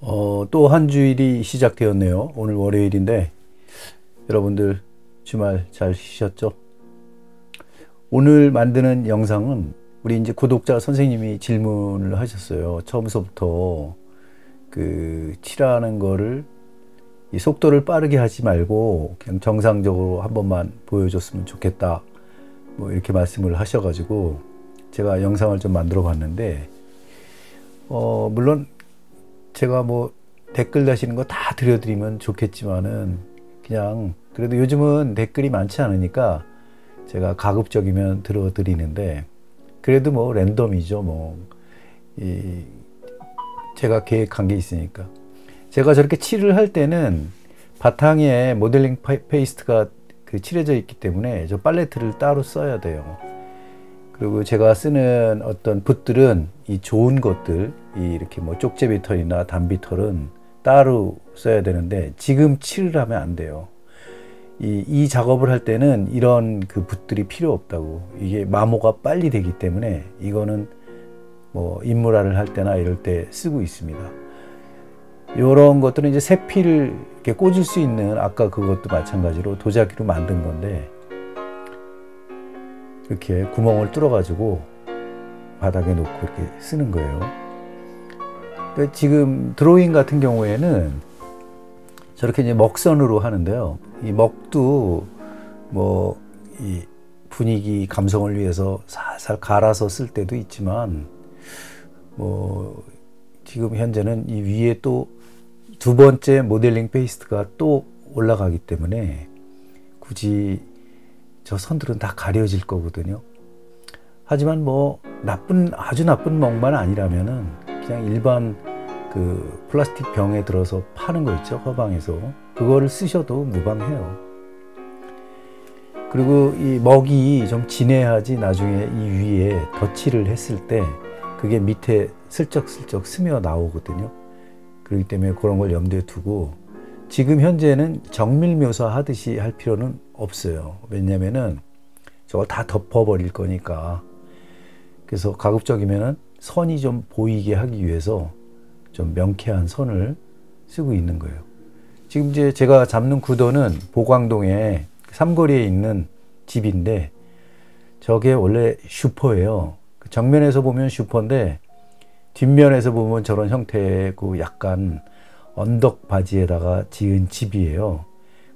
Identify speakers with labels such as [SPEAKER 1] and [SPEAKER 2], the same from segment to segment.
[SPEAKER 1] 또 한 주일이 시작되었네요. 오늘 월요일인데 여러분들 주말 잘 쉬셨죠? 오늘 만드는 영상은 우리 이제 구독자 선생님이 질문을 하셨어요. 처음서부터 칠하는 거를 이 속도를 빠르게 하지 말고 그냥 정상적으로 한 번만 보여줬으면 좋겠다. 뭐 이렇게 말씀을 하셔가지고 제가 영상을 좀 만들어 봤는데 물론 제가 뭐 댓글 다시는 거 다 들려드리면 좋겠지만은 그냥 그래도 요즘은 댓글이 많지 않으니까 제가 가급적이면 들어드리는데 그래도 뭐 랜덤이죠. 제가 계획한 게 있으니까 제가 저렇게 칠을 할 때는 바탕에 모델링 페이스트가 칠해져 있기 때문에 저 팔레트를 따로 써야 돼요. 그리고 제가 쓰는 어떤 붓들은 이 좋은 것들, 이렇게 뭐 쪽제비 털이나 단비 털은 따로 써야 되는데 지금 칠을 하면 안 돼요. 이 작업을 할 때는 이런 붓들이 필요 없다고. 이게 마모가 빨리 되기 때문에 이거는 뭐 인물화를 할 때나 이럴 때 쓰고 있습니다. 이런 것들은 이제 세필을 이렇게 꽂을 수 있는, 아까 그것도 마찬가지로 도자기로 만든 건데 이렇게 구멍을 뚫어 가지고 바닥에 놓고 이렇게 쓰는 거예요. 그러니까 지금 드로잉 같은 경우에는 저렇게 이제 먹선으로 하는데요. 이 먹도 뭐 이 분위기 감성을 위해서 살살 갈아서 쓸 때도 있지만 뭐 지금 현재는 이 위에 또 두 번째 모델링 페이스트가 또 올라가기 때문에 굳이 저 선들은 다 가려질 거거든요. 하지만 뭐 아주 나쁜 먹만 아니라면은 그냥 일반 플라스틱 병에 들어서 파는 거 있죠, 화방에서. 그거를 쓰셔도 무방해요. 그리고 이 먹이 좀 진해야지 나중에 이 위에 덧칠을 했을 때 그게 밑에 슬쩍슬쩍 스며 나오거든요. 그렇기 때문에 그런 걸 염두에 두고 지금 현재는 정밀 묘사 하듯이 할 필요는 없어요. 왜냐면은 저걸 다 덮어버릴 거니까. 그래서 가급적이면은 선이 좀 보이게 하기 위해서 좀 명쾌한 선을 쓰고 있는 거예요. 지금 이제 제가 잡는 구도는 보광동에 삼거리에 있는 집인데 저게 원래 슈퍼예요. 정면에서 보면 슈퍼인데 뒷면에서 보면 저런 형태의 약간 언덕 바지에다가 지은 집이에요.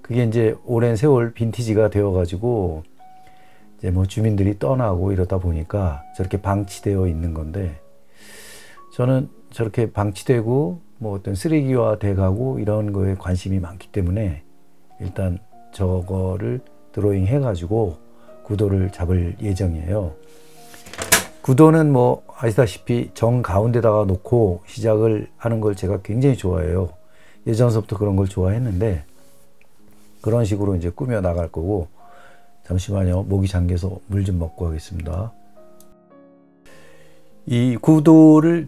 [SPEAKER 1] 그게 이제 오랜 세월 빈티지가 되어가지고 이제 뭐 주민들이 떠나고 이러다 보니까 저렇게 방치되어 있는 건데, 저는 저렇게 방치되고 뭐 어떤 쓰레기화 돼가고 이런 거에 관심이 많기 때문에 일단 저거를 드로잉 해가지고 구도를 잡을 예정이에요. 구도는 뭐 아시다시피 정 가운데다가 놓고 시작을 하는 걸 제가 굉장히 좋아해요. 예전서부터 그런 걸 좋아했는데 그런 식으로 이제 꾸며 나갈 거고. 잠시만요, 목이 잠겨서 물 좀 먹고 하겠습니다. 이 구도를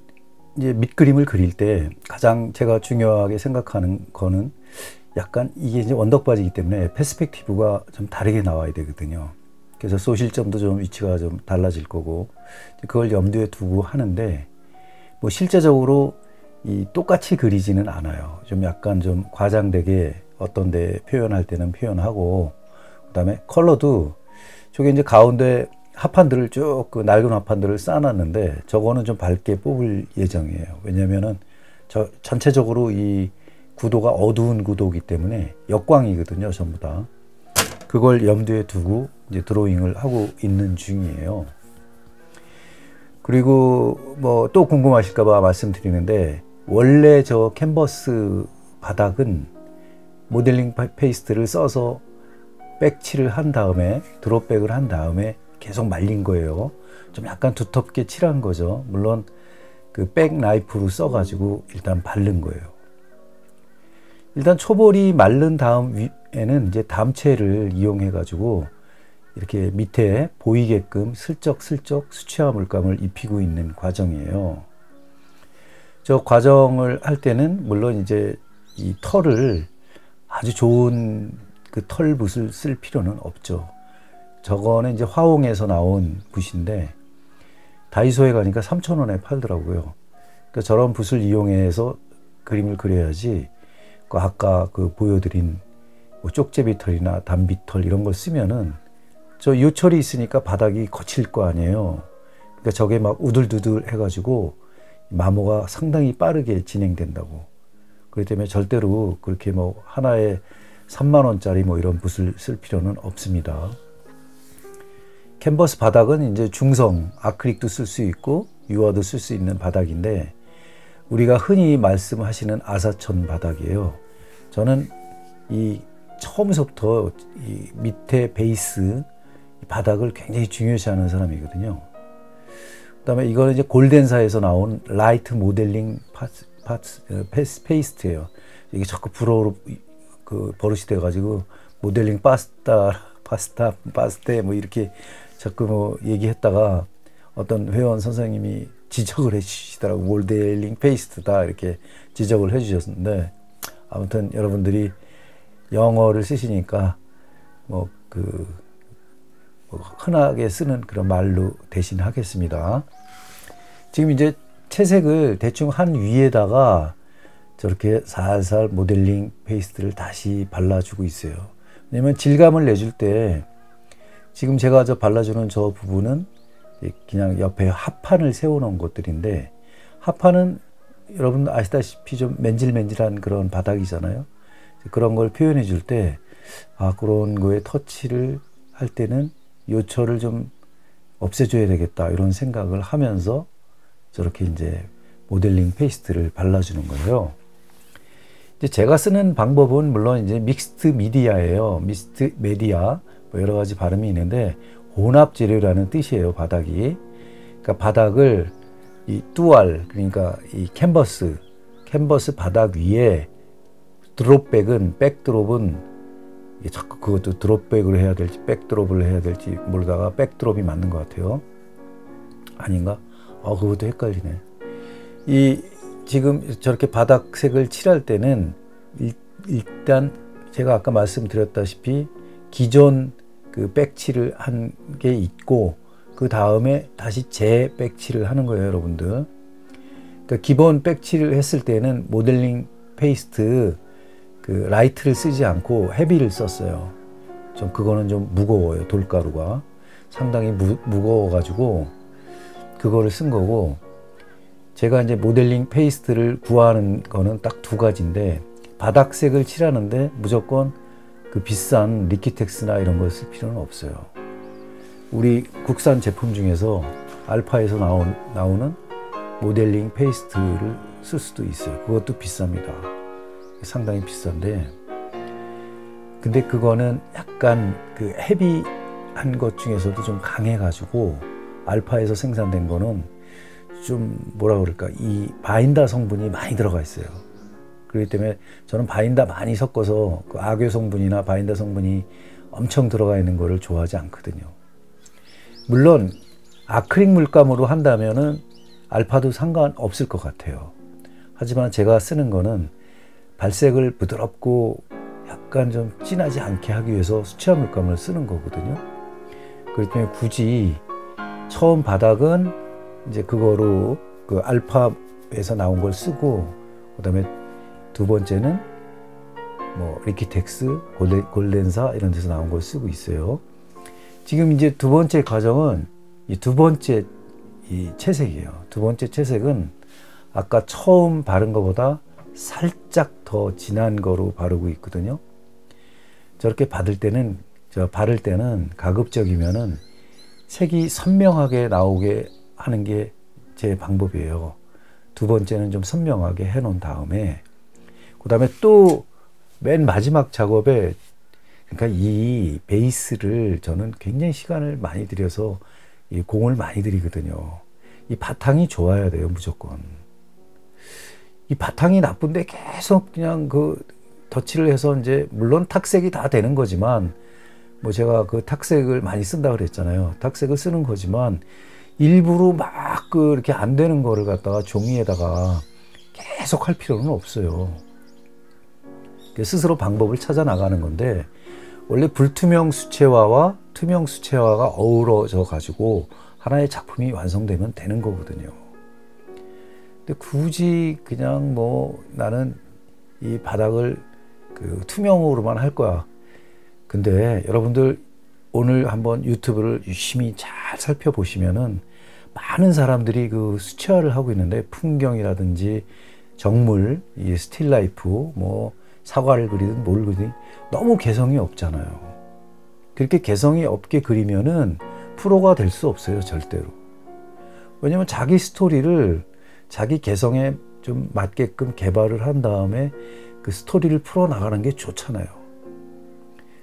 [SPEAKER 1] 이제 밑그림을 그릴 때 가장 제가 중요하게 생각하는 거는 약간 이게 이제 언덕바지이기 때문에 퍼스펙티브가 좀 다르게 나와야 되거든요. 그래서 소실점도 좀 위치가 좀 달라질 거고 그걸 염두에 두고 하는데 뭐 실제적으로 똑같이 그리지는 않아요. 좀 약간 좀 과장되게 어떤 데 표현할 때는 표현하고, 그 다음에 컬러도 저게 이제 가운데 합판들을 쭉 낡은 합판들을 쌓아놨는데 저거는 좀 밝게 뽑을 예정이에요. 왜냐면은 전체적으로 이 구도가 어두운 구도이기 때문에 역광이거든요, 전부 다. 그걸 염두에 두고 이제 드로잉을 하고 있는 중이에요. 그리고 뭐 또 궁금하실까봐 말씀드리는데, 원래 저 캔버스 바닥은 모델링 페이스트를 써서 백칠을 한 다음에 드롭백을 한 다음에 계속 말린 거예요. 좀 약간 두텁게 칠한 거죠. 물론 백 나이프로 써가지고 일단 바른 거예요. 일단 초벌이 마른 다음에는 이제 담채를 이용해 가지고 이렇게 밑에 보이게끔 슬쩍슬쩍 수채화 물감을 입히고 있는 과정이에요. 저 과정을 할 때는 물론 이제 이 털을 아주 좋은 털붓을 쓸 필요는 없죠. 저거는 이제 화홍에서 나온 붓인데 다이소에 가니까 3,000원에 팔더라고요. 그러니까 저런 붓을 이용해서 그림을 그려야지 그 아까 그 보여드린 뭐 쪽제비털이나 단비털 이런 걸 쓰면은 저 요철이 있으니까 바닥이 거칠 거 아니에요. 그러니까 저게 막 우들두들 해가지고 마모가 상당히 빠르게 진행된다고. 그렇기 때문에 절대로 그렇게 뭐 하나에 3만 원짜리 뭐 이런 붓을 쓸 필요는 없습니다. 캔버스 바닥은 이제 중성, 아크릴도 쓸 수 있고 유화도 쓸 수 있는 바닥인데 우리가 흔히 말씀하시는 아사천 바닥이에요. 저는 이 처음부터 이 밑에 베이스 바닥을 굉장히 중요시하는 사람이거든요. 그다음에 이거는 이제 골덴사에서 나온 라이트 모델링 페이스트예요. 이게 자꾸 불어로 그 버릇이 돼가지고 모델링 파스테 뭐 이렇게 자꾸 뭐 얘기했다가 어떤 회원 선생님이 지적을 해주시더라고. 모델링 페이스트다 이렇게 지적을 해주셨는데 아무튼 여러분들이 영어를 쓰시니까 뭐 흔하게 쓰는 그런 말로 대신하겠습니다. 지금 이제 채색을 대충 한 위에다가 저렇게 살살 모델링 페이스트를 다시 발라주고 있어요. 왜냐면 질감을 내줄 때 지금 제가 발라주는 저 부분은 그냥 옆에 합판을 세워놓은 것들인데 합판은 여러분 아시다시피 좀 맨질맨질한 그런 바닥이잖아요. 그런 걸 표현해 줄 때 그런 거에 터치를 할 때는 요철을 좀 없애줘야 되겠다 이런 생각을 하면서 저렇게 이제 모델링 페이스트를 발라주는 거예요. 이제 제가 쓰는 방법은 물론 이제 믹스트 미디어예요. 믹스트 메디아 뭐 여러 가지 발음이 있는데 혼합 재료라는 뜻이에요. 바닥이. 그러니까 바닥을 이 뚜알 그러니까 이 캔버스 바닥 위에 드롭백은 백드롭은 자꾸 그것도 드롭백으로 해야 될지 백드롭을 해야 될지 모르다가 백드롭이 맞는 것 같아요. 아닌가? 그것도 헷갈리네. 이 지금 저렇게 바닥색을 칠할 때는 일단 제가 아까 말씀드렸다시피 기존 그 백칠을 한 게 있고 그 다음에 다시 재백칠을 하는 거예요, 여러분들. 그러니까 기본 백칠을 했을 때는 모델링 페이스트 그 라이트를 쓰지 않고 헤비를 썼어요. 좀 그거는 좀 무거워요. 돌가루가 상당히 무거워가지고 그거를 쓴 거고, 제가 이제 모델링 페이스트를 구하는 거는 딱 두 가지인데 바닥색을 칠하는데 무조건 그 비싼 리키텍스나 이런 걸 쓸 필요는 없어요. 우리 국산 제품 중에서 알파에서 나오는 모델링 페이스트를 쓸 수도 있어요. 그것도 비쌉니다. 상당히 비싼데, 근데 그거는 약간 그 헤비한 것 중에서도 좀 강해가지고 알파에서 생산된 거는 좀 뭐라 그럴까, 이 바인더 성분이 많이 들어가 있어요. 그렇기 때문에 저는 바인더 많이 섞어서 그 악외 성분이나 바인더 성분이 엄청 들어가 있는 거를 좋아하지 않거든요. 물론 아크릴 물감으로 한다면은 알파도 상관없을 것 같아요. 하지만 제가 쓰는 거는 발색을 부드럽고 약간 좀 진하지 않게 하기 위해서 수채화 물감을 쓰는 거거든요. 그렇기 때문에 굳이 처음 바닥은 이제 그거로 그 알파에서 나온 걸 쓰고, 그 다음에 두 번째는 뭐 리키텍스, 골덴사 이런 데서 나온 걸 쓰고 있어요. 지금 이제 두 번째 과정은 이 두 번째 이 채색이에요. 두 번째 채색은 아까 처음 바른 것보다 살짝 더 진한 거로 바르고 있거든요. 저렇게 바를 때는 가급적이면은 색이 선명하게 나오게 하는 게 제 방법이에요. 두 번째는 좀 선명하게 해 놓은 다음에 그 다음에 또 맨 마지막 작업에, 그러니까 이 베이스를 저는 굉장히 시간을 많이 들여서 이 공을 많이 들이거든요. 이 바탕이 좋아야 돼요, 무조건. 이 바탕이 나쁜데 계속 그냥 그 덧칠을 해서 이제 물론 탁색이 다 되는 거지만, 뭐 제가 그 탁색을 많이 쓴다 그랬잖아요. 탁색을 쓰는 거지만 일부러 막 이렇게 안 되는 거를 갖다가 종이에다가 계속 할 필요는 없어요. 스스로 방법을 찾아 나가는 건데, 원래 불투명 수채화와 투명 수채화가 어우러져 가지고 하나의 작품이 완성되면 되는 거거든요. 근데 굳이 그냥 뭐 나는 이 바닥을 그 투명으로만 할 거야. 근데 여러분들 오늘 한번 유튜브를 유심히 잘 살펴보시면은 많은 사람들이 그 수채화를 하고 있는데, 풍경이라든지 정물, 이 스틸라이프, 뭐 사과를 그리든 뭘 그리든 너무 개성이 없잖아요. 그렇게 개성이 없게 그리면은 프로가 될 수 없어요, 절대로. 왜냐면 자기 스토리를 자기 개성에 좀 맞게끔 개발을 한 다음에 그 스토리를 풀어나가는 게 좋잖아요.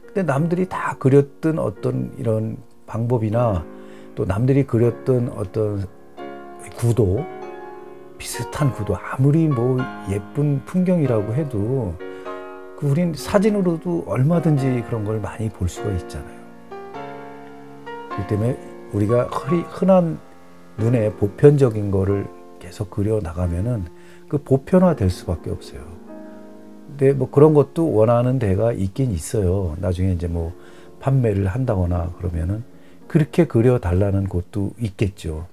[SPEAKER 1] 근데 남들이 다 그렸던 어떤 이런 방법이나 또 남들이 그렸던 어떤 구도, 비슷한 구도, 아무리 뭐 예쁜 풍경이라고 해도 그 우린 사진으로도 얼마든지 그런 걸 많이 볼 수가 있잖아요. 그렇기 때문에 우리가 흔한 눈에 보편적인 거를 계속 그려 나가면은 그 보편화 될 수밖에 없어요. 근데 뭐 그런 것도 원하는 데가 있긴 있어요. 나중에 이제 뭐 판매를 한다거나 그러면은 그렇게 그려 달라는 곳도 있겠죠.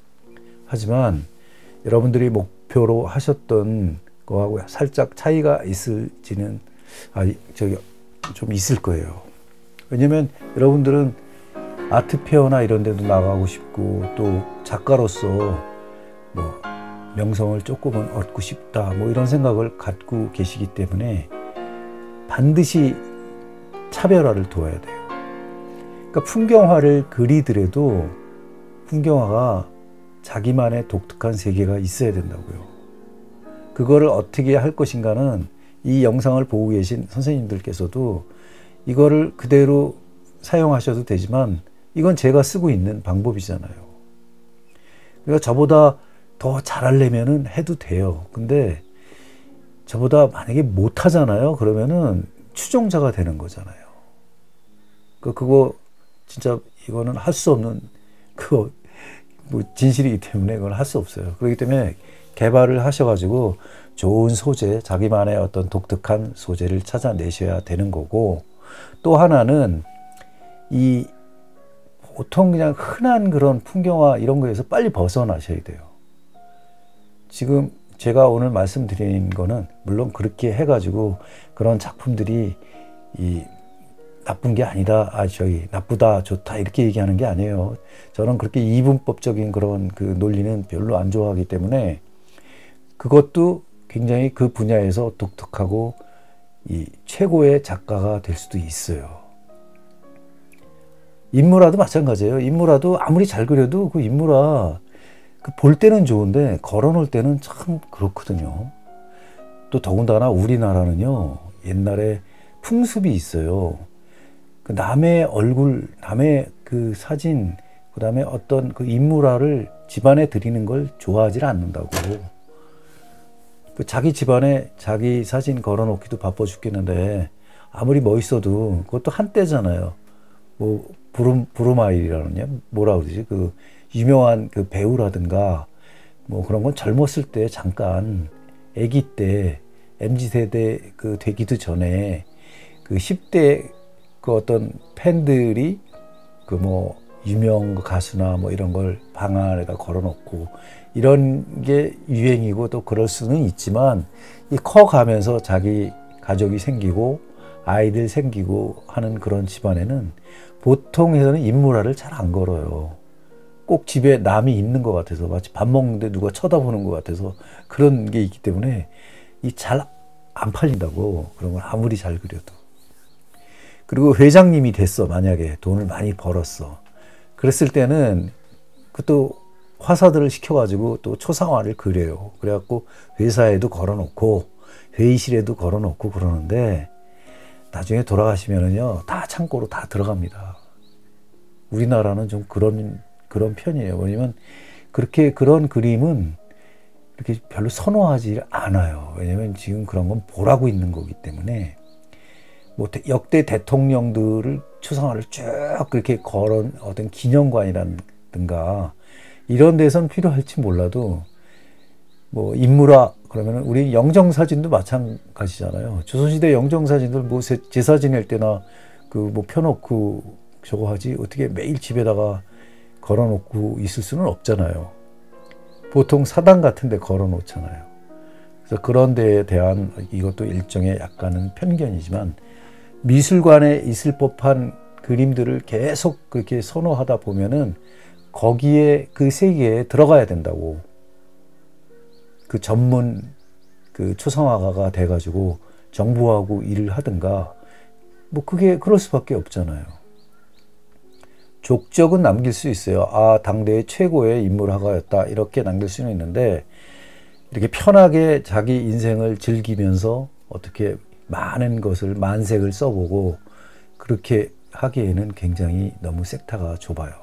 [SPEAKER 1] 하지만 여러분들이 목표로 하셨던 거하고 살짝 차이가 있을지는 좀 있을 거예요. 왜냐면 여러분들은 아트페어나 이런 데도 나가고 싶고 또 작가로서 뭐 명성을 조금은 얻고 싶다 뭐 이런 생각을 갖고 계시기 때문에 반드시 차별화를 둬야 돼요. 그러니까 풍경화를 그리더라도 풍경화가 자기만의 독특한 세계가 있어야 된다고요. 그거를 어떻게 할 것인가는 이 영상을 보고 계신 선생님들께서도 이거를 그대로 사용하셔도 되지만 이건 제가 쓰고 있는 방법이잖아요. 그러니까 저보다 더 잘하려면은 해도 돼요. 근데 저보다 만약에 못하잖아요. 그러면은 추종자가 되는 거잖아요. 그거 진짜 이거는 할 수 없는 그거 뭐 진실이기 때문에 그걸 할 수 없어요. 그렇기 때문에 개발을 하셔가지고 좋은 소재, 자기만의 어떤 독특한 소재를 찾아내셔야 되는 거고, 또 하나는 이 보통 그냥 흔한 그런 풍경화 이런 거에서 빨리 벗어나셔야 돼요. 지금 제가 오늘 말씀드린 거는 물론 그렇게 해가지고 그런 작품들이 이 나쁜 게 아니다, 나쁘다, 좋다 이렇게 얘기하는 게 아니에요. 저는 그렇게 이분법적인 그런 그 논리는 별로 안 좋아하기 때문에 그것도 굉장히 그 분야에서 독특하고 이 최고의 작가가 될 수도 있어요. 인물화도 마찬가지예요. 인물화도 아무리 잘 그려도 그 인물화 볼 때는 좋은데 걸어놓을 때는 참 그렇거든요. 또 더군다나 우리나라는요, 옛날에 풍습이 있어요. 그 남의 얼굴, 남의 그 사진, 그 다음에 어떤 그 인물화를 집안에 드리는 걸 좋아하지 않는다고. 그 자기 집안에 자기 사진 걸어놓기도 바빠 죽겠는데 아무리 멋있어도 그것도 한때잖아요. 뭐 브루마일이라느냐 뭐라 그러지, 그 유명한 그 배우라든가 뭐 그런 건 젊었을 때 잠깐 아기 때 MZ세대 그 되기도 전에 그 10대 그 어떤 팬들이 그 뭐 유명 가수나 뭐 이런 걸 방 안에다 걸어놓고 이런 게 유행이고 또 그럴 수는 있지만, 이 커가면서 자기 가족이 생기고 아이들 생기고 하는 그런 집안에는 보통에서는 인물화를 잘 안 걸어요. 꼭 집에 남이 있는 것 같아서, 마치 밥 먹는데 누가 쳐다보는 것 같아서 그런 게 있기 때문에 이 잘 안 팔린다고, 그런 걸 아무리 잘 그려도. 그리고 회장님이 됐어, 만약에 돈을 많이 벌었어. 그랬을 때는 그것도 화사들을 시켜가지고 또 초상화를 그려요. 그래갖고 회사에도 걸어놓고 회의실에도 걸어놓고 그러는데 나중에 돌아가시면은요 다 창고로 다 들어갑니다. 우리나라는 좀 그런 편이에요. 왜냐면 그렇게 그런 그림은 이렇게 별로 선호하지 않아요. 왜냐면 지금 그런 건 보라고 있는 거기 때문에. 뭐 역대 대통령들을 초상화를 쭉 그렇게 걸은 어떤 기념관이라든가 이런 데선 필요할지 몰라도, 뭐 인물화 그러면은 우리 영정사진도 마찬가지잖아요. 조선시대 영정사진들 뭐 제사 지낼 때나 그 뭐 펴놓고 저거 하지 어떻게 매일 집에다가 걸어놓고 있을 수는 없잖아요. 보통 사당 같은 데 걸어 놓잖아요. 그래서 그런 데에 대한 이것도 일종의 약간은 편견이지만 미술관에 있을 법한 그림들을 계속 그렇게 선호하다 보면은 거기에 그 세계에 들어가야 된다고. 그 전문 그 초상화가가 돼가지고 정부하고 일을 하든가 뭐 그게 그럴 수밖에 없잖아요. 족적은 남길 수 있어요. 아, 당대의 최고의 인물화가였다 이렇게 남길 수는 있는데 이렇게 편하게 자기 인생을 즐기면서 어떻게 많은 것을 만색을 써보고 그렇게 하기에는 굉장히 너무 섹터가 좁아요.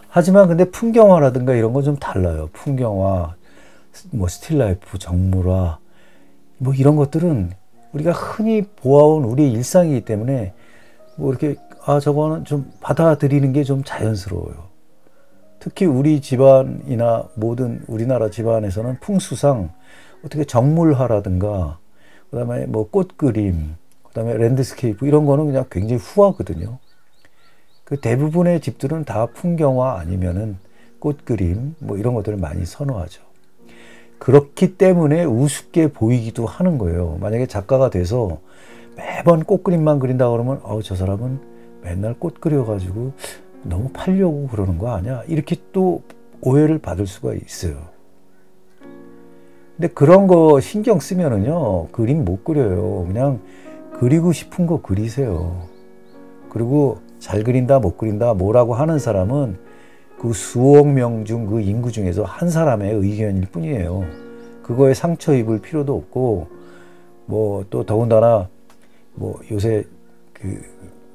[SPEAKER 1] 하지만 근데 풍경화라든가 이런 건 좀 달라요. 풍경화, 뭐 스틸라이프, 정물화 뭐 이런 것들은 우리가 흔히 보아온 우리의 일상이기 때문에 뭐 이렇게 아 저거는 좀 받아들이는 게 좀 자연스러워요. 특히 우리 집안이나 모든 우리나라 집안에서는 풍수상 어떻게 정물화라든가 그다음에 뭐 꽃그림, 그다음에 랜드스케이프 이런 거는 그냥 굉장히 후하거든요. 그 대부분의 집들은 다 풍경화 아니면은 꽃그림 뭐 이런 것들을 많이 선호하죠. 그렇기 때문에 우습게 보이기도 하는 거예요. 만약에 작가가 돼서 매번 꽃그림만 그린다 그러면 저 사람은 맨날 꽃 그려가지고 너무 팔려고 그러는 거 아니야? 이렇게 또 오해를 받을 수가 있어요. 근데 그런 거 신경 쓰면은요 그림 못 그려요. 그냥 그리고 싶은 거 그리세요. 그리고 잘 그린다 못 그린다 뭐라고 하는 사람은 그 수억 명 중 그 인구 중에서 한 사람의 의견일 뿐이에요. 그거에 상처 입을 필요도 없고 뭐 또 더군다나 뭐 요새 그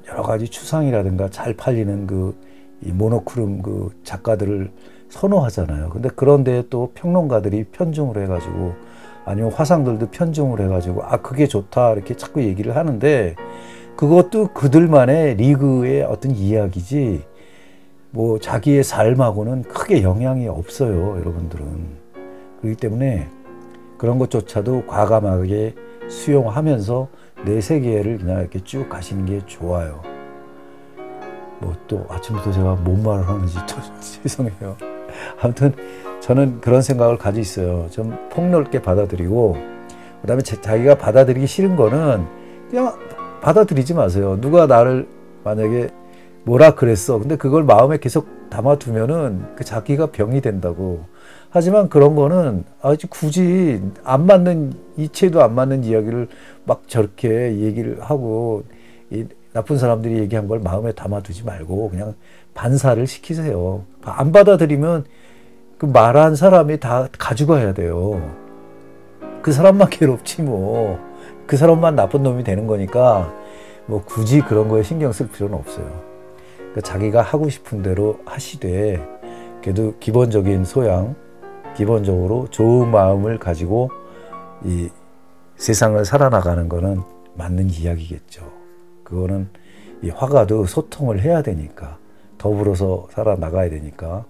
[SPEAKER 1] 여러 가지 추상이라든가 잘 팔리는 그 이 모노크롬 그 작가들을 선호하잖아요. 근데 그런데 또 평론가들이 편중을 해가지고 아니면 화상들도 편중을 해가지고 아 그게 좋다 이렇게 자꾸 얘기를 하는데 그것도 그들만의 리그의 어떤 이야기지 뭐 자기의 삶하고는 크게 영향이 없어요. 여러분들은. 그렇기 때문에 그런 것조차도 과감하게 수용하면서 내 세계를 그냥 이렇게 쭉 가시는 게 좋아요. 뭐 또 아침부터 제가 뭔 말을 하는지 죄송해요. 아무튼 저는 그런 생각을 가지고 있어요. 좀 폭넓게 받아들이고 그다음에 자기가 받아들이기 싫은 거는 그냥 받아들이지 마세요. 누가 나를 만약에 뭐라 그랬어. 근데 그걸 마음에 계속 담아두면은 그 자기가 병이 된다고. 하지만 그런 거는 아주 굳이 안 맞는 이치에도 안 맞는 이야기를 막 저렇게 얘기를 하고 이 나쁜 사람들이 얘기한 걸 마음에 담아두지 말고 그냥 반사를 시키세요. 안 받아들이면 그 말한 사람이 다 가져가야 돼요. 그 사람만 괴롭지 뭐. 그 사람만 나쁜 놈이 되는 거니까 뭐 굳이 그런 거에 신경 쓸 필요는 없어요. 그러니까 자기가 하고 싶은 대로 하시되 그래도 기본적인 소양, 기본적으로 좋은 마음을 가지고 이 세상을 살아나가는 거는 맞는 이야기겠죠. 그거는 이 화가도 소통을 해야 되니까 더불어서 살아나가야 되니까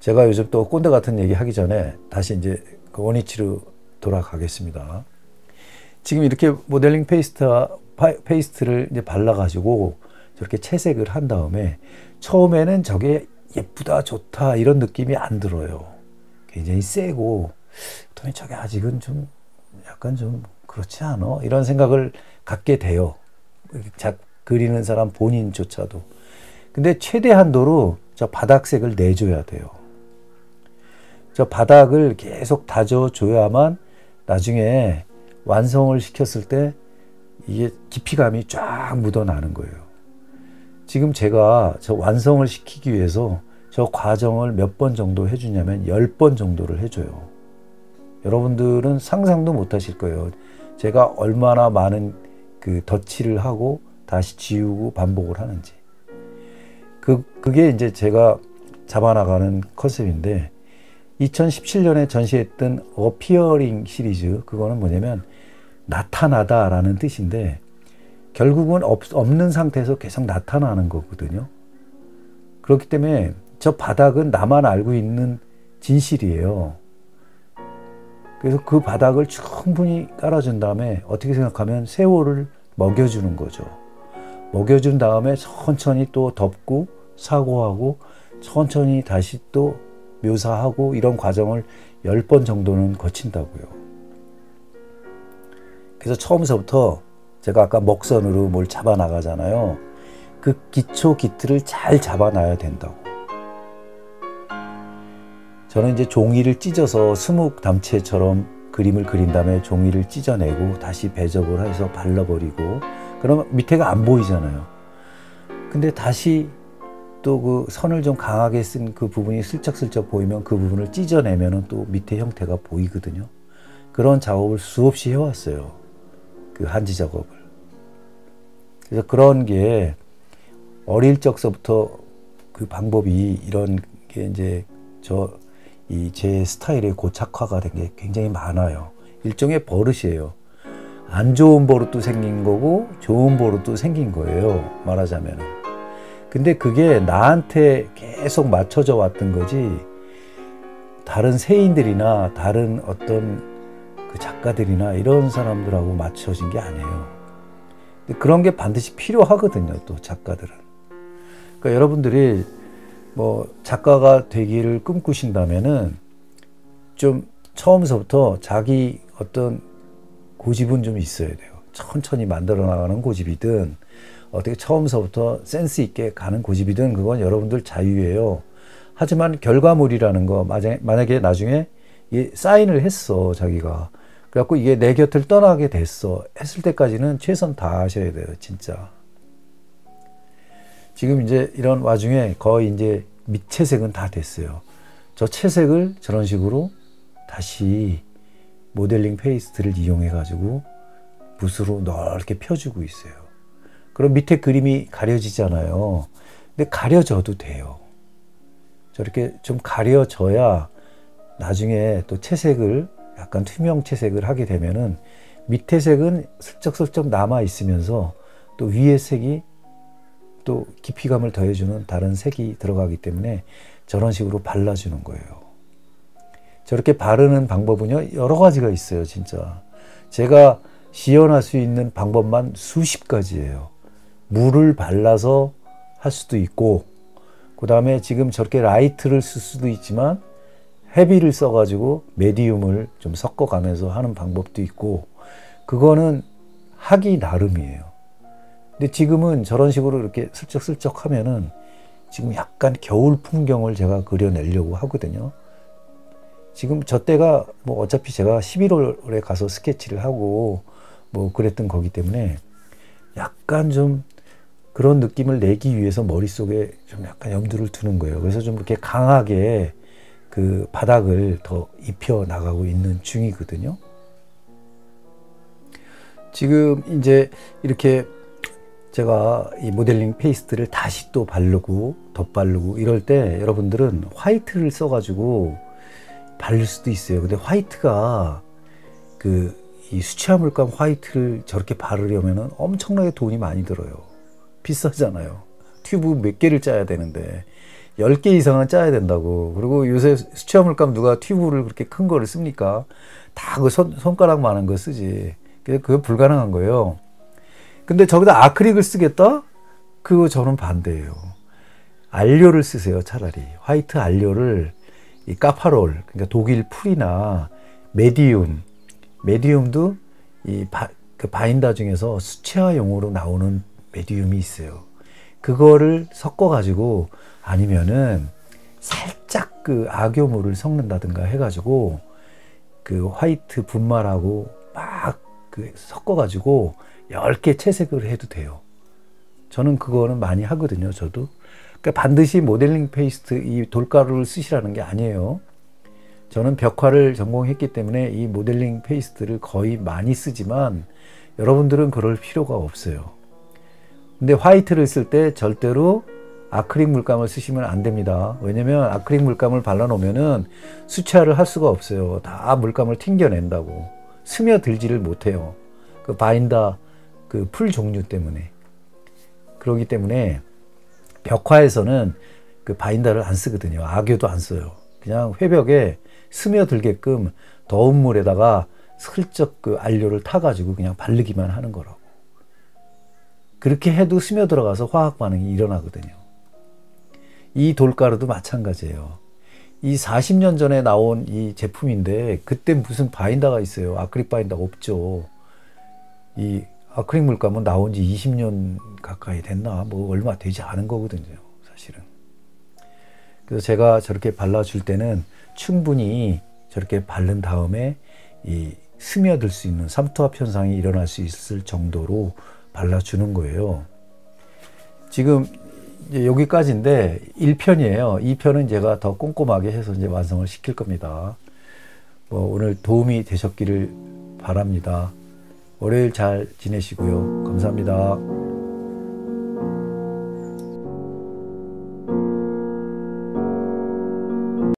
[SPEAKER 1] 제가 요즘 또 꼰대 같은 얘기 하기 전에 다시 이제 그 원위치로 돌아가겠습니다. 지금 이렇게 모델링 페이스트를 이제 발라가지고 저렇게 채색을 한 다음에 처음에는 저게 예쁘다 좋다 이런 느낌이 안 들어요. 굉장히 세고 저게 아직은 좀 약간 좀 그렇지 않아? 이런 생각을 갖게 돼요. 그리는 사람 본인조차도. 근데 최대 한도로 저 바닥색을 내줘야 돼요. 저 바닥을 계속 다져줘야만 나중에 완성을 시켰을 때 이게 깊이감이 쫙 묻어나는 거예요. 지금 제가 저 완성을 시키기 위해서 저 과정을 몇 번 정도 해주냐면 10번 정도를 해줘요. 여러분들은 상상도 못 하실 거예요. 제가 얼마나 많은 그 덧칠을 하고 다시 지우고 반복을 하는지. 그게 이제 제가 잡아나가는 컨셉인데 2017년에 전시했던 어피어링 시리즈 그거는 뭐냐면 나타나다 라는 뜻인데 결국은 없는 상태에서 계속 나타나는 거거든요. 그렇기 때문에 저 바닥은 나만 알고 있는 진실이에요. 그래서 그 바닥을 충분히 깔아준 다음에 어떻게 생각하면 세월을 먹여주는 거죠. 먹여준 다음에 천천히 또 덮고 사고하고 천천히 다시 또 묘사하고 이런 과정을 10번 정도는 거친다고요. 그래서 처음서부터 제가 아까 먹선으로 뭘 잡아 나가잖아요. 그 기초 기틀을 잘 잡아놔야 된다고. 저는 이제 종이를 찢어서 수묵담채처럼 그림을 그린 다음에 종이를 찢어내고 다시 배접을 해서 발라버리고, 그러면 밑에가 안 보이잖아요. 근데 다시 또 그 선을 좀 강하게 쓴 그 부분이 슬쩍슬쩍 보이면 그 부분을 찢어내면 또 밑에 형태가 보이거든요. 그런 작업을 수없이 해왔어요. 그 한지 작업을. 그래서 그런 게 어릴 적서부터 그 방법이 이런 게 이제 제 스타일에 고착화가 된 게 굉장히 많아요. 일종의 버릇이에요. 안 좋은 버릇도 생긴 거고 좋은 버릇도 생긴 거예요, 말하자면은. 근데 그게 나한테 계속 맞춰져 왔던 거지 다른 세인들이나 다른 어떤 그 작가들이나 이런 사람들하고 맞춰진 게 아니에요. 근데 그런 게 반드시 필요하거든요, 또 작가들은. 그러니까 여러분들이 뭐 작가가 되기를 꿈꾸신다면은 좀 처음서부터 자기 어떤 고집은 좀 있어야 돼요. 천천히 만들어 나가는 고집이든 어떻게 처음서부터 센스 있게 가는 고집이든 그건 여러분들 자유예요. 하지만 결과물이라는 거, 만약에 나중에 사인을 했어, 자기가. 그래갖고 이게 내 곁을 떠나게 됐어. 했을 때까지는 최선 다하셔야 돼요, 진짜. 지금 이제 이런 와중에 거의 이제 밑채색은 다 됐어요. 저 채색을 저런 식으로 다시 모델링 페이스트를 이용해 가지고 붓으로 넓게 펴주고 있어요. 그럼 밑에 그림이 가려지잖아요. 근데 가려져도 돼요. 저렇게 좀 가려져야 나중에 또 채색을 약간 투명 채색을 하게 되면은 밑에 색은 슬쩍슬쩍 남아 있으면서 또 위에 색이 또 깊이감을 더해주는 다른 색이 들어가기 때문에 저런 식으로 발라주는 거예요. 저렇게 바르는 방법은요, 여러 가지가 있어요, 진짜. 제가 시연할 수 있는 방법만 수십 가지예요. 물을 발라서 할 수도 있고, 그 다음에 지금 저렇게 라이트를 쓸 수도 있지만, 헤비를 써가지고 메디움을 좀 섞어가면서 하는 방법도 있고, 그거는 하기 나름이에요. 근데 지금은 저런 식으로 이렇게 슬쩍슬쩍 하면은 지금 약간 겨울 풍경을 제가 그려내려고 하거든요. 지금 저 때가 뭐 어차피 제가 11월에 가서 스케치를 하고 뭐 그랬던 거기 때문에 약간 좀 그런 느낌을 내기 위해서 머릿속에 좀 약간 염두를 두는 거예요. 그래서 좀 이렇게 강하게 그 바닥을 더 입혀 나가고 있는 중이거든요. 지금 이제 이렇게 제가 이 모델링 페이스트를 다시 또 바르고 덧바르고 이럴 때 여러분들은 화이트를 써가지고 바를 수도 있어요. 근데 화이트가 이 수채화물감 화이트를 저렇게 바르려면 엄청나게 돈이 많이 들어요. 비싸잖아요. 튜브 몇 개를 짜야 되는데 10개 이상은 짜야 된다고. 그리고 요새 수채화물감 누가 튜브를 그렇게 큰 거를 씁니까? 다 그 손가락만한 거 쓰지. 그래서 그게 불가능한 거예요. 근데 저기다 아크릴을 쓰겠다? 그거 저는 반대예요. 알료를 쓰세요, 차라리. 화이트 알료를 이 까파롤, 그러니까 독일 풀이나 메디움도 그 바인더 중에서 수채화용으로 나오는 메디움이 있어요. 그거를 섞어가지고 아니면은 살짝 그 악효물을 섞는다든가 해가지고 그 화이트 분말하고 막 그 섞어가지고 10개 채색을 해도 돼요. 저는 그거는 많이 하거든요, 저도. 그러니까 반드시 모델링 페이스트 이 돌가루를 쓰시라는 게 아니에요. 저는 벽화를 전공했기 때문에 이 모델링 페이스트를 거의 많이 쓰지만 여러분들은 그럴 필요가 없어요. 근데 화이트를 쓸 때 절대로 아크릴 물감을 쓰시면 안 됩니다. 왜냐면 아크릴 물감을 발라놓으면은 수채화를 할 수가 없어요. 다 물감을 튕겨낸다고. 스며들지를 못해요. 그 바인더 그 풀 종류 때문에. 그렇기 때문에 벽화에서는 그 바인더를 안 쓰거든요. 악효도 안 써요. 그냥 회벽에 스며들게끔 더운 물에다가 슬쩍 그 안료를 타가지고 그냥 바르기만 하는 거라고. 그렇게 해도 스며들어가서 화학 반응이 일어나거든요. 이 돌가루도 마찬가지예요. 이 40년 전에 나온 이 제품인데 그때 무슨 바인더가 있어요. 아크릴 바인더가 없죠. 이 아크릴 물감은 나온 지 20년 가까이 됐나? 뭐 얼마 되지 않은 거거든요, 사실은. 그래서 제가 저렇게 발라줄 때는 충분히 저렇게 바른 다음에 이 스며들 수 있는 삼투압 현상이 일어날 수 있을 정도로 발라주는 거예요. 지금 이제 여기까지인데 1편이에요. 2편은 제가 더 꼼꼼하게 해서 이제 완성을 시킬 겁니다. 뭐 오늘 도움이 되셨기를 바랍니다. 월요일 잘 지내시고요. 감사합니다.